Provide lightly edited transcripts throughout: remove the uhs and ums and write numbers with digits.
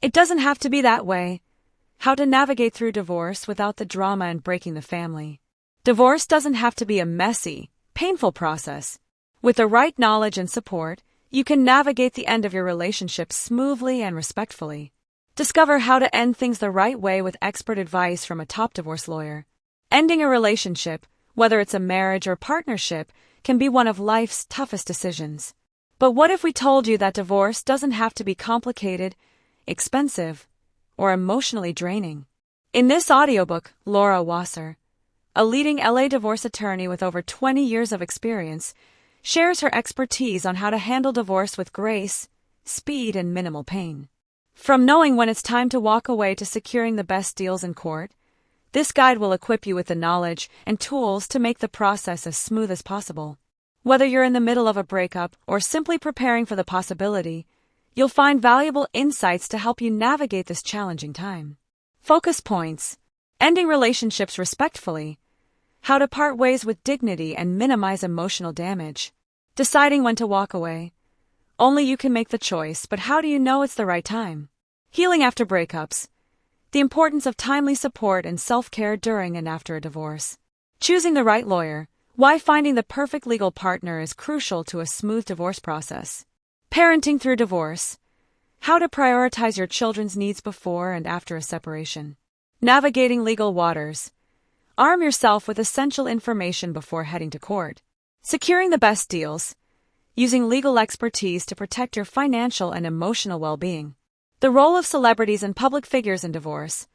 It doesn't have to be that way. How to navigate through divorce without the drama and breaking the family. Divorce doesn't have to be a messy, painful process. With the right knowledge and support, you can navigate the end of your relationship smoothly and respectfully. Discover how to end things the right way with expert advice from a top divorce lawyer. Ending a relationship, whether it's a marriage or partnership, can be one of life's toughest decisions. But what if we told you that divorce doesn't have to be complicated, expensive, or emotionally draining? In this audiobook, Laura Wasser, a leading LA divorce attorney with over 20 years of experience, shares her expertise on how to handle divorce with grace, speed, and minimal pain. From knowing when it's time to walk away to securing the best deals in court, this guide will equip you with the knowledge and tools to make the process as smooth as possible. Whether you're in the middle of a breakup or simply preparing for the possibility, you'll find valuable insights to help you navigate this challenging time. Focus points: ending relationships respectfully, how to part ways with dignity and minimize emotional damage, deciding when to walk away. Only you can make the choice, but how do you know it's the right time? Healing after breakups, the importance of timely support and self-care during and after a divorce. Choosing the right lawyer, why finding the perfect legal partner is crucial to a smooth divorce process. Parenting through divorce, how to prioritize your children's needs before and after a separation. Navigating legal waters, arm yourself with essential information before heading to court. Securing the best deals, using legal expertise to protect your financial and emotional well-being. The role of celebrities and public figures in divorce.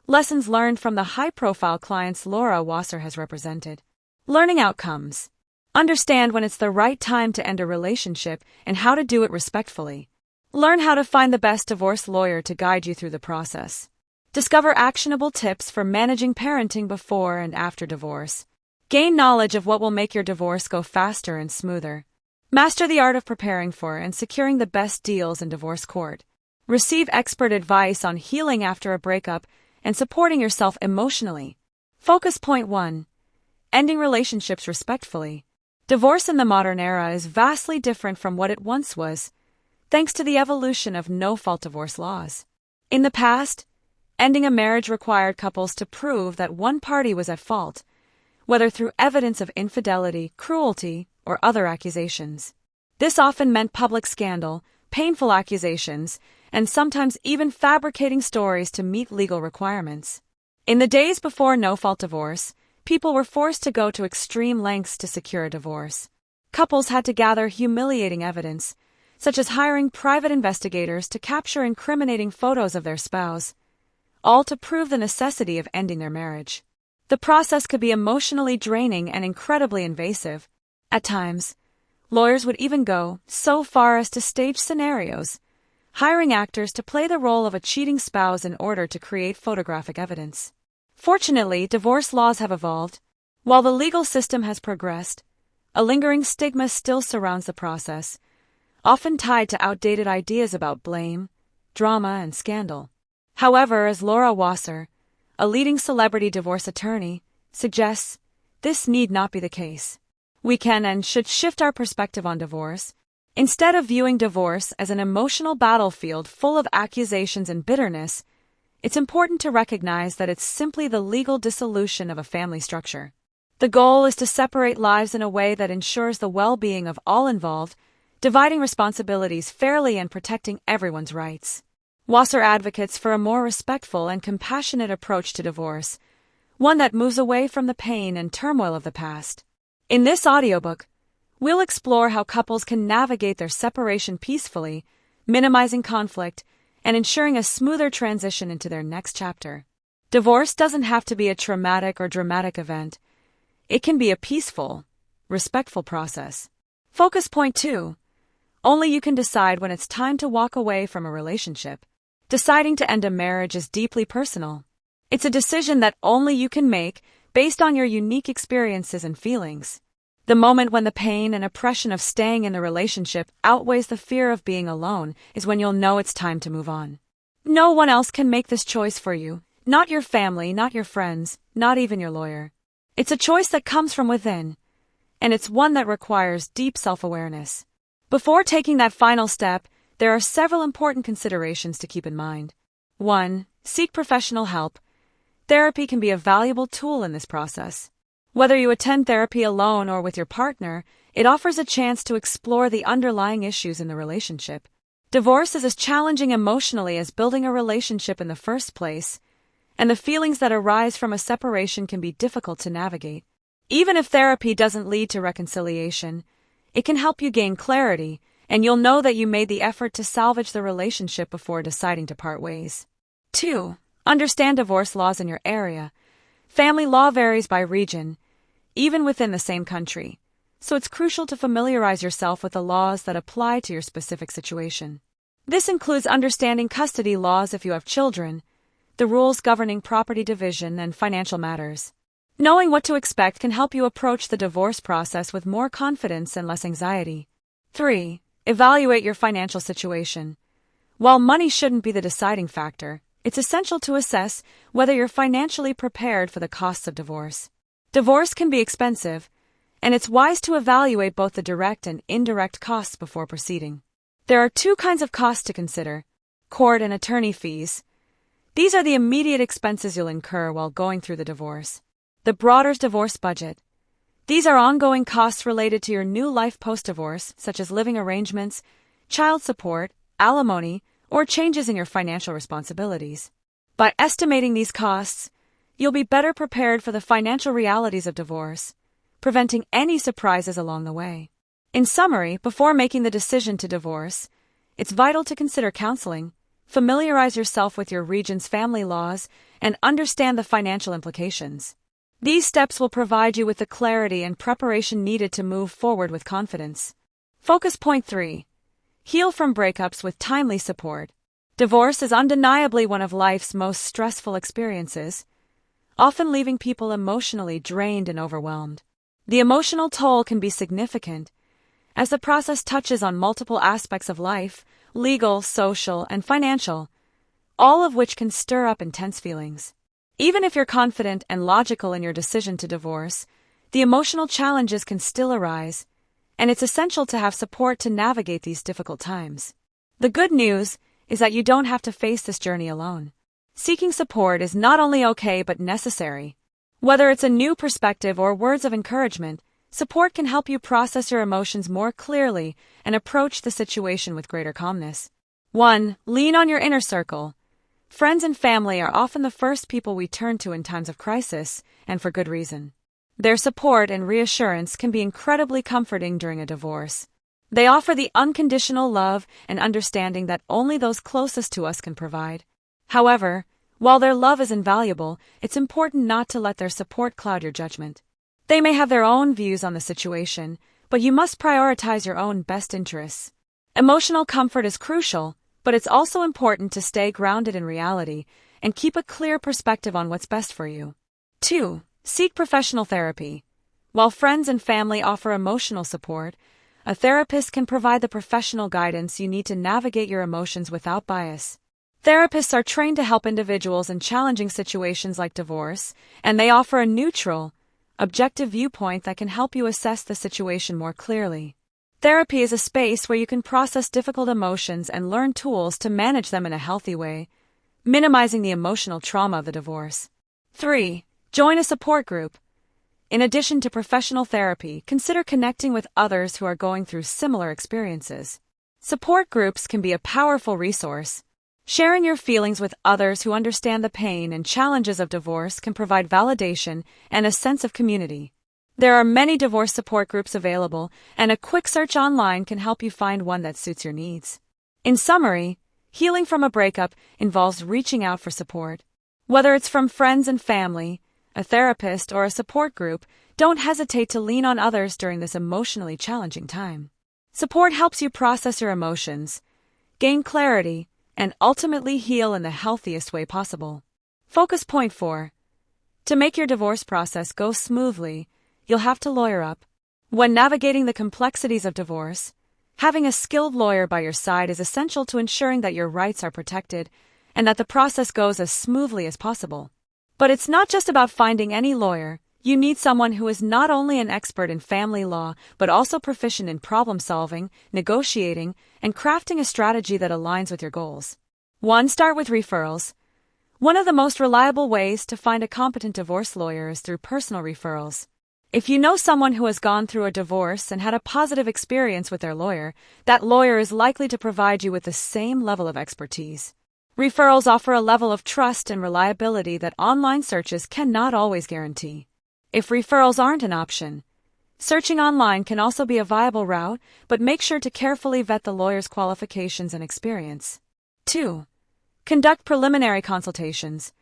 Lessons learned from the high-profile clients Laura Wasser has represented. Learning outcomes. Understand when it's the right time to end a relationship and how to do it respectfully. Learn how to find the best divorce lawyer to guide you through the process. Discover actionable tips for managing parenting before and after divorce. Gain knowledge of what will make your divorce go faster and smoother. Master the art of preparing for and securing the best deals in divorce court. Receive expert advice on healing after a breakup and supporting yourself emotionally. Focus point 1. Ending relationships respectfully. Divorce in the modern era is vastly different from what it once was, thanks to the evolution of no-fault divorce laws. In the past, ending a marriage required couples to prove that one party was at fault, whether through evidence of infidelity, cruelty, or other accusations. This often meant public scandal, painful accusations, and sometimes even fabricating stories to meet legal requirements. In the days before no-fault divorce, people were forced to go to extreme lengths to secure a divorce. Couples had to gather humiliating evidence, such as hiring private investigators to capture incriminating photos of their spouse, all to prove the necessity of ending their marriage. The process could be emotionally draining and incredibly invasive. At times, lawyers would even go so far as to stage scenarios, hiring actors to play the role of a cheating spouse in order to create photographic evidence. Fortunately, divorce laws have evolved. While the legal system has progressed, a lingering stigma still surrounds the process, often tied to outdated ideas about blame, drama, and scandal. However, as Laura Wasser, a leading celebrity divorce attorney, suggests, this need not be the case. We can and should shift our perspective on divorce. Instead of viewing divorce as an emotional battlefield full of accusations and bitterness, it's important to recognize that it's simply the legal dissolution of a family structure. The goal is to separate lives in a way that ensures the well-being of all involved, dividing responsibilities fairly and protecting everyone's rights. Wasser advocates for a more respectful and compassionate approach to divorce, one that moves away from the pain and turmoil of the past. In this audiobook, we'll explore how couples can navigate their separation peacefully, minimizing conflict, and ensuring a smoother transition into their next chapter. Divorce doesn't have to be a traumatic or dramatic event. It can be a peaceful, respectful process. Focus point 2. Only you can decide when it's time to walk away from a relationship. Deciding to end a marriage is deeply personal. It's a decision that only you can make based on your unique experiences and feelings. The moment when the pain and oppression of staying in the relationship outweighs the fear of being alone is when you'll know it's time to move on. No one else can make this choice for you, not your family, not your friends, not even your lawyer. It's a choice that comes from within, and it's one that requires deep self-awareness. Before taking that final step, there are several important considerations to keep in mind. 1. Seek professional help. Therapy can be a valuable tool in this process. Whether you attend therapy alone or with your partner, it offers a chance to explore the underlying issues in the relationship. Divorce is as challenging emotionally as building a relationship in the first place, and the feelings that arise from a separation can be difficult to navigate. Even if therapy doesn't lead to reconciliation, it can help you gain clarity, and you'll know that you made the effort to salvage the relationship before deciding to part ways. 2. Understand divorce laws in your area. Family law varies by region, even within the same country, so it's crucial to familiarize yourself with the laws that apply to your specific situation. This includes understanding custody laws if you have children, the rules governing property division, and financial matters. Knowing what to expect can help you approach the divorce process with more confidence and less anxiety. 3. Evaluate your financial situation. While money shouldn't be the deciding factor, it's essential to assess whether you're financially prepared for the costs of divorce. Divorce can be expensive, and it's wise to evaluate both the direct and indirect costs before proceeding. There are two kinds of costs to consider: court and attorney fees. These are the immediate expenses you'll incur while going through the divorce. The broader divorce budget. These are ongoing costs related to your new life post-divorce, such as living arrangements, child support, alimony, or changes in your financial responsibilities. By estimating these costs, you'll be better prepared for the financial realities of divorce, preventing any surprises along the way. In summary, before making the decision to divorce, it's vital to consider counseling, familiarize yourself with your region's family laws, and understand the financial implications. These steps will provide you with the clarity and preparation needed to move forward with confidence. Focus point 3. Heal from breakups with timely support. Divorce is undeniably one of life's most stressful experiences, often leaving people emotionally drained and overwhelmed. The emotional toll can be significant, as the process touches on multiple aspects of life: legal, social, and financial, all of which can stir up intense feelings. Even if you're confident and logical in your decision to divorce, the emotional challenges can still arise, and it's essential to have support to navigate these difficult times. The good news is that you don't have to face this journey alone. Seeking support is not only okay but necessary. Whether it's a new perspective or words of encouragement, support can help you process your emotions more clearly and approach the situation with greater calmness. 1. Lean on your inner circle. Friends and family are often the first people we turn to in times of crisis, and for good reason. Their support and reassurance can be incredibly comforting during a divorce. They offer the unconditional love and understanding that only those closest to us can provide. However, while their love is invaluable, it's important not to let their support cloud your judgment. They may have their own views on the situation, but you must prioritize your own best interests. Emotional comfort is crucial, but it's also important to stay grounded in reality and keep a clear perspective on what's best for you. 2. Seek professional therapy. While friends and family offer emotional support, a therapist can provide the professional guidance you need to navigate your emotions without bias. Therapists are trained to help individuals in challenging situations like divorce, and they offer a neutral, objective viewpoint that can help you assess the situation more clearly. Therapy is a space where you can process difficult emotions and learn tools to manage them in a healthy way, minimizing the emotional trauma of the divorce. 3. Join a support group. In addition to professional therapy, consider connecting with others who are going through similar experiences. Support groups can be a powerful resource. Sharing your feelings with others who understand the pain and challenges of divorce can provide validation and a sense of community. There are many divorce support groups available, and a quick search online can help you find one that suits your needs. In summary, healing from a breakup involves reaching out for support. Whether it's from friends and family, a therapist, or a support group, don't hesitate to lean on others during this emotionally challenging time. Support helps you process your emotions, gain clarity, and ultimately heal in the healthiest way possible. Focus point 4. To make your divorce process go smoothly, you'll have to lawyer up. When navigating the complexities of divorce, having a skilled lawyer by your side is essential to ensuring that your rights are protected and that the process goes as smoothly as possible. But it's not just about finding any lawyer. You need someone who is not only an expert in family law, but also proficient in problem solving, negotiating, and crafting a strategy that aligns with your goals. 1. Start with referrals. One of the most reliable ways to find a competent divorce lawyer is through personal referrals. If you know someone who has gone through a divorce and had a positive experience with their lawyer, that lawyer is likely to provide you with the same level of expertise. Referrals offer a level of trust and reliability that online searches cannot always guarantee. If referrals aren't an option, searching online can also be a viable route, but make sure to carefully vet the lawyer's qualifications and experience. 2. Conduct preliminary consultations.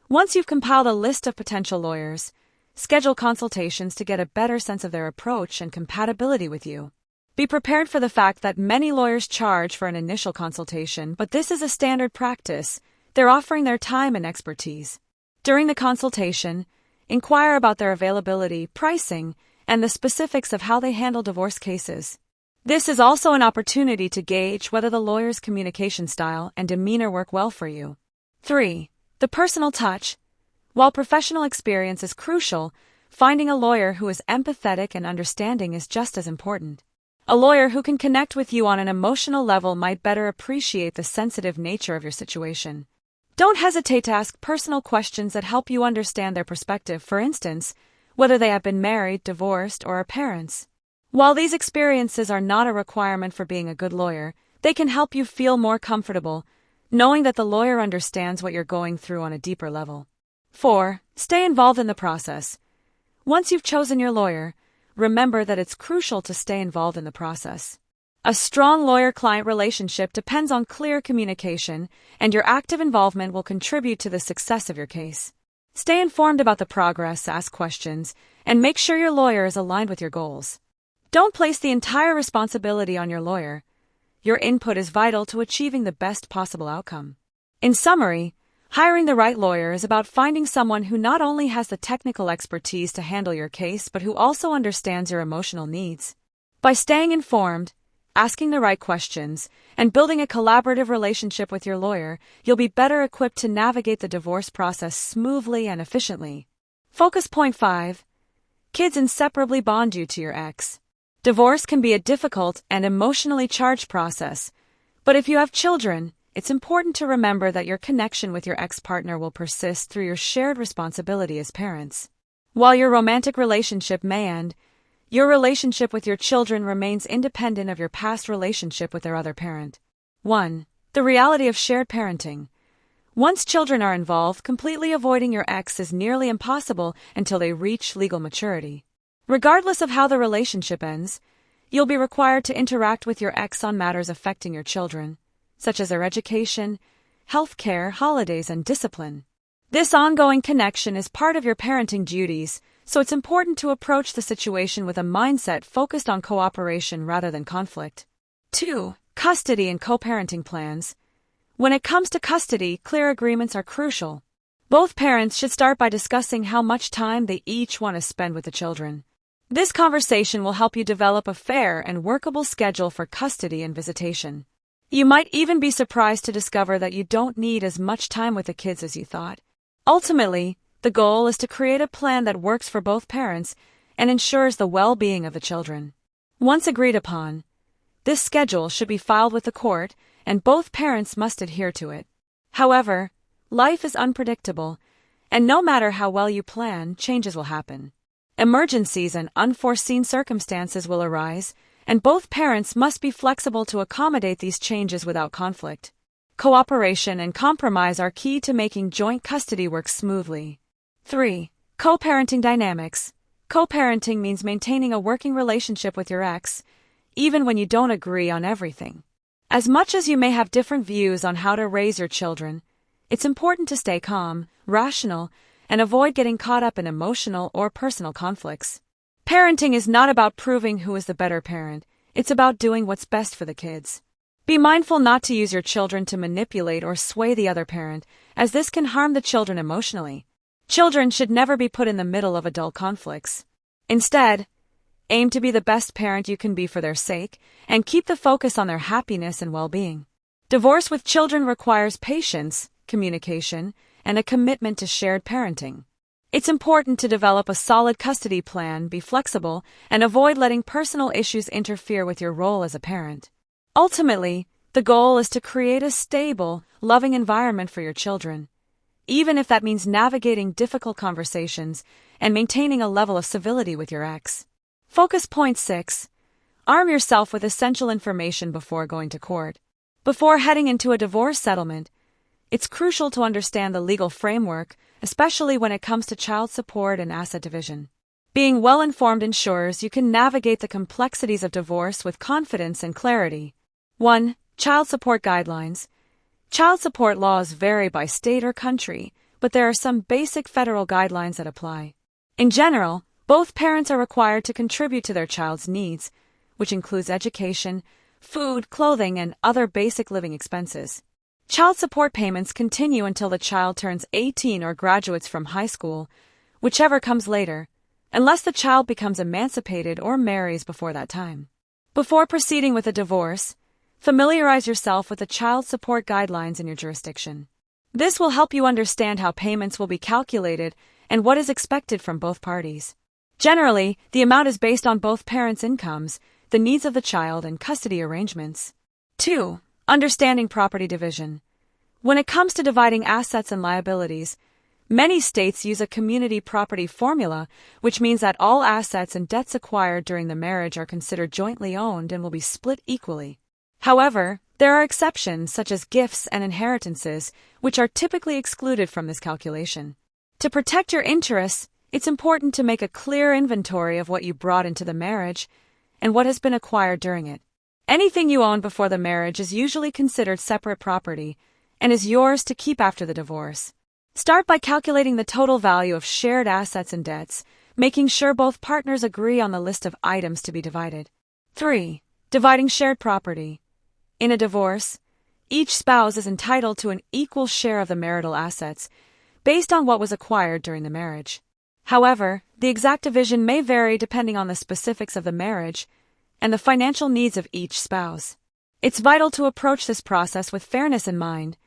Once you've compiled a list of potential lawyers, schedule consultations to get a better sense of their approach and compatibility with you. Be prepared for the fact that many lawyers charge for an initial consultation, but this is a standard practice. They're offering their time and expertise. During the consultation, inquire about their availability, pricing, and the specifics of how they handle divorce cases. This is also an opportunity to gauge whether the lawyer's communication style and demeanor work well for you. 3. The personal touch. While professional experience is crucial, finding a lawyer who is empathetic and understanding is just as important. A lawyer who can connect with you on an emotional level might better appreciate the sensitive nature of your situation. Don't hesitate to ask personal questions that help you understand their perspective, for instance, whether they have been married, divorced, or are parents. While these experiences are not a requirement for being a good lawyer, they can help you feel more comfortable, knowing that the lawyer understands what you're going through on a deeper level. 4. Stay involved in the process. Once you've chosen your lawyer, remember that it's crucial to stay involved in the process. A strong lawyer-client relationship depends on clear communication, and your active involvement will contribute to the success of your case. Stay informed about the progress, ask questions, and make sure your lawyer is aligned with your goals. Don't place the entire responsibility on your lawyer. Your input is vital to achieving the best possible outcome. In summary, hiring the right lawyer is about finding someone who not only has the technical expertise to handle your case but who also understands your emotional needs. By staying informed, asking the right questions, and building a collaborative relationship with your lawyer, you'll be better equipped to navigate the divorce process smoothly and efficiently. Focus point 5. Kids inseparably bond you to your ex. Divorce can be a difficult and emotionally charged process, but if you have children, it's important to remember that your connection with your ex-partner will persist through your shared responsibility as parents. While your romantic relationship may end, your relationship with your children remains independent of your past relationship with their other parent. 1. The reality of shared parenting. Once children are involved, completely avoiding your ex is nearly impossible until they reach legal maturity. Regardless of how the relationship ends, you'll be required to interact with your ex on matters affecting your children, such as their education, health care, holidays, and discipline. This ongoing connection is part of your parenting duties, so it's important to approach the situation with a mindset focused on cooperation rather than conflict. 2. Custody and co-parenting plans. When it comes to custody, clear agreements are crucial. Both parents should start by discussing how much time they each want to spend with the children. This conversation will help you develop a fair and workable schedule for custody and visitation. You might even be surprised to discover that you don't need as much time with the kids as you thought. Ultimately, the goal is to create a plan that works for both parents and ensures the well-being of the children. Once agreed upon, this schedule should be filed with the court, and both parents must adhere to it. However, life is unpredictable, and no matter how well you plan, changes will happen. Emergencies and unforeseen circumstances will arise, and both parents must be flexible to accommodate these changes without conflict. Cooperation and compromise are key to making joint custody work smoothly. 3. Co-parenting dynamics. Co-parenting means maintaining a working relationship with your ex, even when you don't agree on everything. As much as you may have different views on how to raise your children, it's important to stay calm, rational, and avoid getting caught up in emotional or personal conflicts. Parenting is not about proving who is the better parent, it's about doing what's best for the kids. Be mindful not to use your children to manipulate or sway the other parent, as this can harm the children emotionally. Children should never be put in the middle of adult conflicts. Instead, aim to be the best parent you can be for their sake, and keep the focus on their happiness and well-being. Divorce with children requires patience, communication, and a commitment to shared parenting. It's important to develop a solid custody plan, be flexible, and avoid letting personal issues interfere with your role as a parent. Ultimately, the goal is to create a stable, loving environment for your children, even if that means navigating difficult conversations and maintaining a level of civility with your ex. Focus point 6. Arm yourself with essential information before going to court. Before heading into a divorce settlement, it's crucial to understand the legal framework, especially when it comes to child support and asset division. Being well-informed ensures you can navigate the complexities of divorce with confidence and clarity. 1. Child support guidelines. Child support laws vary by state or country, but there are some basic federal guidelines that apply. In general, both parents are required to contribute to their child's needs, which includes education, food, clothing, and other basic living expenses. Child support payments continue until the child turns 18 or graduates from high school, whichever comes later, unless the child becomes emancipated or marries before that time. Before proceeding with a divorce, familiarize yourself with the child support guidelines in your jurisdiction. This will help you understand how payments will be calculated and what is expected from both parties. Generally, the amount is based on both parents' incomes, the needs of the child, and custody arrangements. 2. Understanding property division. When it comes to dividing assets and liabilities, many states use a community property formula, which means that all assets and debts acquired during the marriage are considered jointly owned and will be split equally. However, there are exceptions such as gifts and inheritances, which are typically excluded from this calculation. To protect your interests, it's important to make a clear inventory of what you brought into the marriage and what has been acquired during it. Anything you owned before the marriage is usually considered separate property and is yours to keep after the divorce. Start by calculating the total value of shared assets and debts, making sure both partners agree on the list of items to be divided. 3. Dividing shared property. In a divorce, each spouse is entitled to an equal share of the marital assets, based on what was acquired during the marriage. However, the exact division may vary depending on the specifics of the marriage and the financial needs of each spouse. It's vital to approach this process with fairness in mind,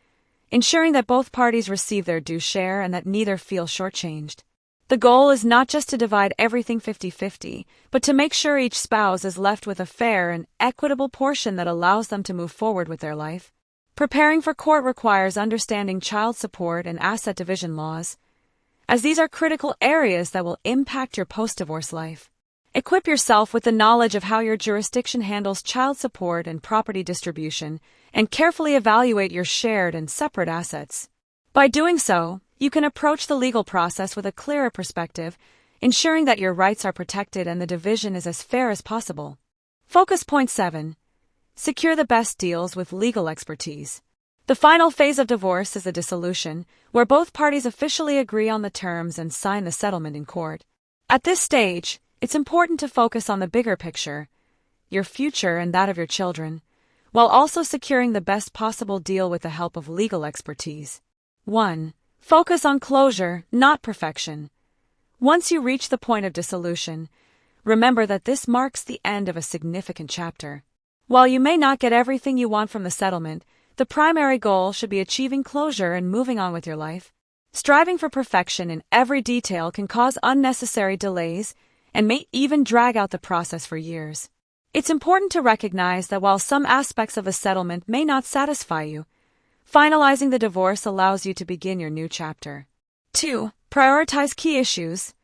ensuring that both parties receive their due share and that neither feel shortchanged. The goal is not just to divide everything 50-50, but to make sure each spouse is left with a fair and equitable portion that allows them to move forward with their life. Preparing for court requires understanding child support and asset division laws, as these are critical areas that will impact your post-divorce life. Equip yourself with the knowledge of how your jurisdiction handles child support and property distribution, and carefully evaluate your shared and separate assets. By doing so, you can approach the legal process with a clearer perspective, ensuring that your rights are protected and the division is as fair as possible. Focus point 7. Secure the best deals with legal expertise. The final phase of divorce is the dissolution, where both parties officially agree on the terms and sign the settlement in court. At this stage, it's important to focus on the bigger picture, your future and that of your children, while also securing the best possible deal with the help of legal expertise. 1. Focus on closure, not perfection. Once you reach the point of dissolution, remember that this marks the end of a significant chapter. While you may not get everything you want from the settlement, the primary goal should be achieving closure and moving on with your life. Striving for perfection in every detail can cause unnecessary delays and may even drag out the process for years. It's important to recognize that while some aspects of a settlement may not satisfy you, finalizing the divorce allows you to begin your new chapter. 2. Prioritize key issues.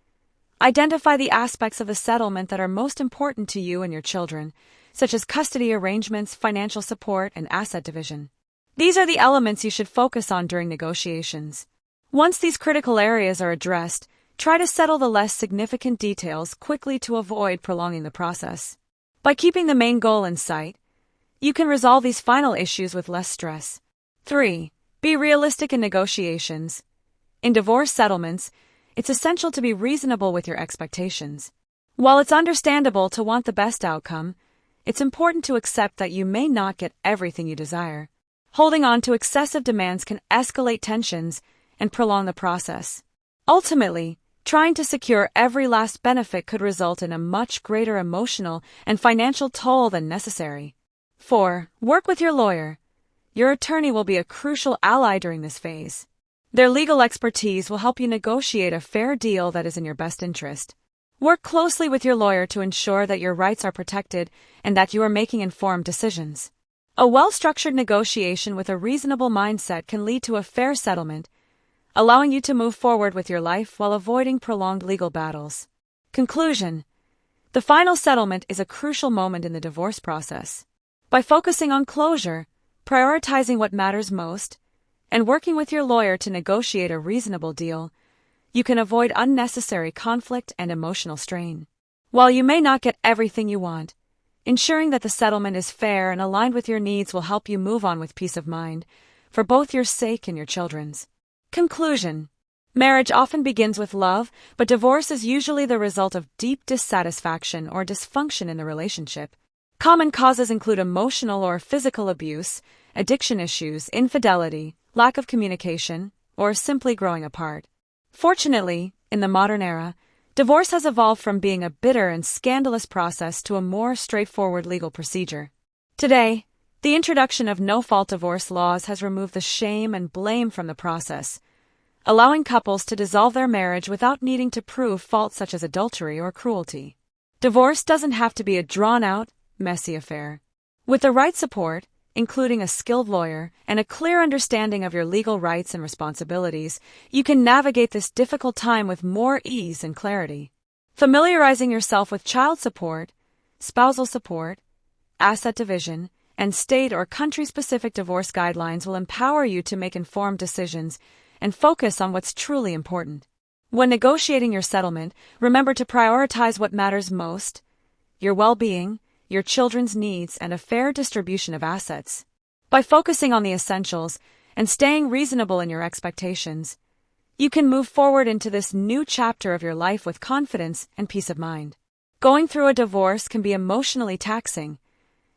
Identify the aspects of the settlement that are most important to you and your children, such as custody arrangements, financial support, and asset division. These are the elements you should focus on during negotiations. Once these critical areas are addressed, try to settle the less significant details quickly to avoid prolonging the process. By keeping the main goal in sight, you can resolve these final issues with less stress. 3. Be realistic in negotiations. In divorce settlements, it's essential to be reasonable with your expectations. While it's understandable to want the best outcome, it's important to accept that you may not get everything you desire. Holding on to excessive demands can escalate tensions and prolong the process. Ultimately, trying to secure every last benefit could result in a much greater emotional and financial toll than necessary. 4. Work with your lawyer. Your attorney will be a crucial ally during this phase. Their legal expertise will help you negotiate a fair deal that is in your best interest. Work closely with your lawyer to ensure that your rights are protected and that you are making informed decisions. A well-structured negotiation with a reasonable mindset can lead to a fair settlement, allowing you to move forward with your life while avoiding prolonged legal battles. Conclusion: the final settlement is a crucial moment in the divorce process. By focusing on closure, prioritizing what matters most, and working with your lawyer to negotiate a reasonable deal, you can avoid unnecessary conflict and emotional strain. While you may not get everything you want, ensuring that the settlement is fair and aligned with your needs will help you move on with peace of mind, for both your sake and your children's. Conclusion: marriage often begins with love, but divorce is usually the result of deep dissatisfaction or dysfunction in the relationship. Common causes include emotional or physical abuse, addiction issues, infidelity, lack of communication, or simply growing apart. Fortunately, in the modern era, divorce has evolved from being a bitter and scandalous process to a more straightforward legal procedure. Today, the introduction of no-fault divorce laws has removed the shame and blame from the process, allowing couples to dissolve their marriage without needing to prove faults such as adultery or cruelty. Divorce doesn't have to be a drawn-out, messy affair. With the right support, including a skilled lawyer and a clear understanding of your legal rights and responsibilities, you can navigate this difficult time with more ease and clarity. Familiarizing yourself with child support, spousal support, asset division, and state or country-specific divorce guidelines will empower you to make informed decisions and focus on what's truly important. When negotiating your settlement, remember to prioritize what matters most: your well-being, your children's needs, and a fair distribution of assets. By focusing on the essentials and staying reasonable in your expectations, you can move forward into this new chapter of your life with confidence and peace of mind. Going through a divorce can be emotionally taxing,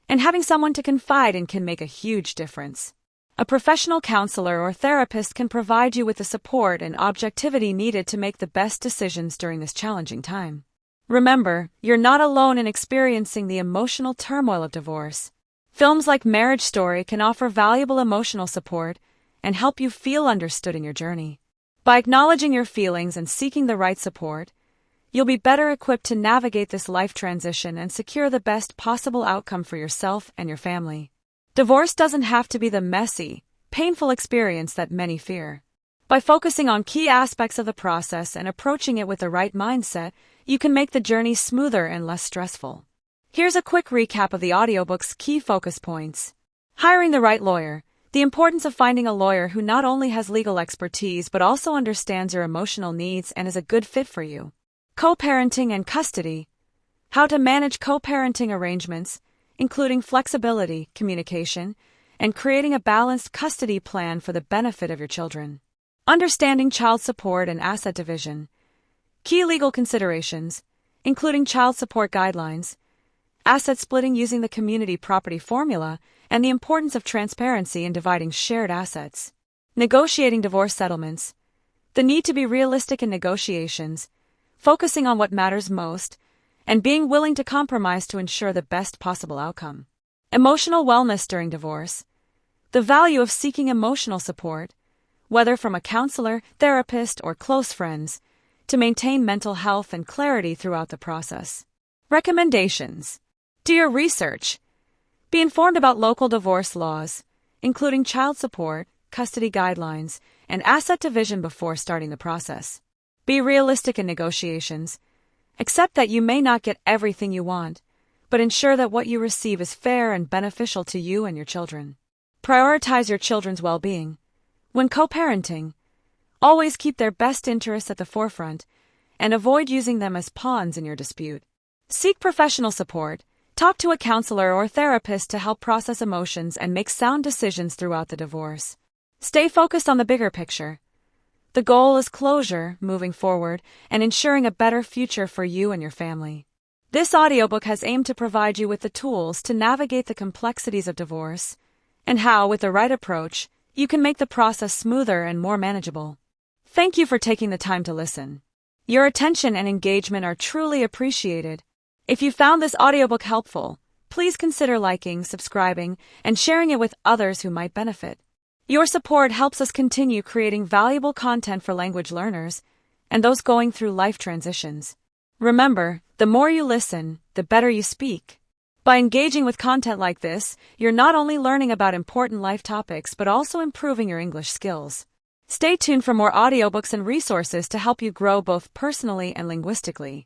and having someone to confide in can make a huge difference. A professional counselor or therapist can provide you with the support and objectivity needed to make the best decisions during this challenging time. Remember, you're not alone in experiencing the emotional turmoil of divorce. Films like Marriage Story can offer valuable emotional support and help you feel understood in your journey. By acknowledging your feelings and seeking the right support, you'll be better equipped to navigate this life transition and secure the best possible outcome for yourself and your family. Divorce doesn't have to be the messy, painful experience that many fear. By focusing on key aspects of the process and approaching it with the right mindset, you can make the journey smoother and less stressful. Here's a quick recap of the audiobook's key focus points. Hiring the right lawyer. The importance of finding a lawyer who not only has legal expertise but also understands your emotional needs and is a good fit for you. Co-parenting and custody. How to manage co-parenting arrangements, including flexibility, communication, and creating a balanced custody plan for the benefit of your children. Understanding child support and asset division. Key legal considerations, including child support guidelines, asset splitting using the community property formula, and the importance of transparency in dividing shared assets. Negotiating divorce settlements. The need to be realistic in negotiations, focusing on what matters most, and being willing to compromise to ensure the best possible outcome. Emotional wellness during divorce. The value of seeking emotional support, whether from a counselor, therapist, or close friends, to maintain mental health and clarity throughout the process. Recommendations. Do your research. Be informed about local divorce laws, including child support, custody guidelines, and asset division before starting the process. Be realistic in negotiations. Accept that you may not get everything you want, but ensure that what you receive is fair and beneficial to you and your children. Prioritize your children's well-being. When co-parenting, always keep their best interests at the forefront and avoid using them as pawns in your dispute. Seek professional support. Talk to a counselor or therapist to help process emotions and make sound decisions throughout the divorce. Stay focused on the bigger picture. The goal is closure, moving forward, and ensuring a better future for you and your family. This audiobook has aimed to provide you with the tools to navigate the complexities of divorce and how, with the right approach, you can make the process smoother and more manageable. Thank you for taking the time to listen. Your attention and engagement are truly appreciated. If you found this audiobook helpful, please consider liking, subscribing, and sharing it with others who might benefit. Your support helps us continue creating valuable content for language learners and those going through life transitions. Remember, the more you listen, the better you speak. By engaging with content like this, you're not only learning about important life topics but also improving your English skills. Stay tuned for more audiobooks and resources to help you grow both personally and linguistically.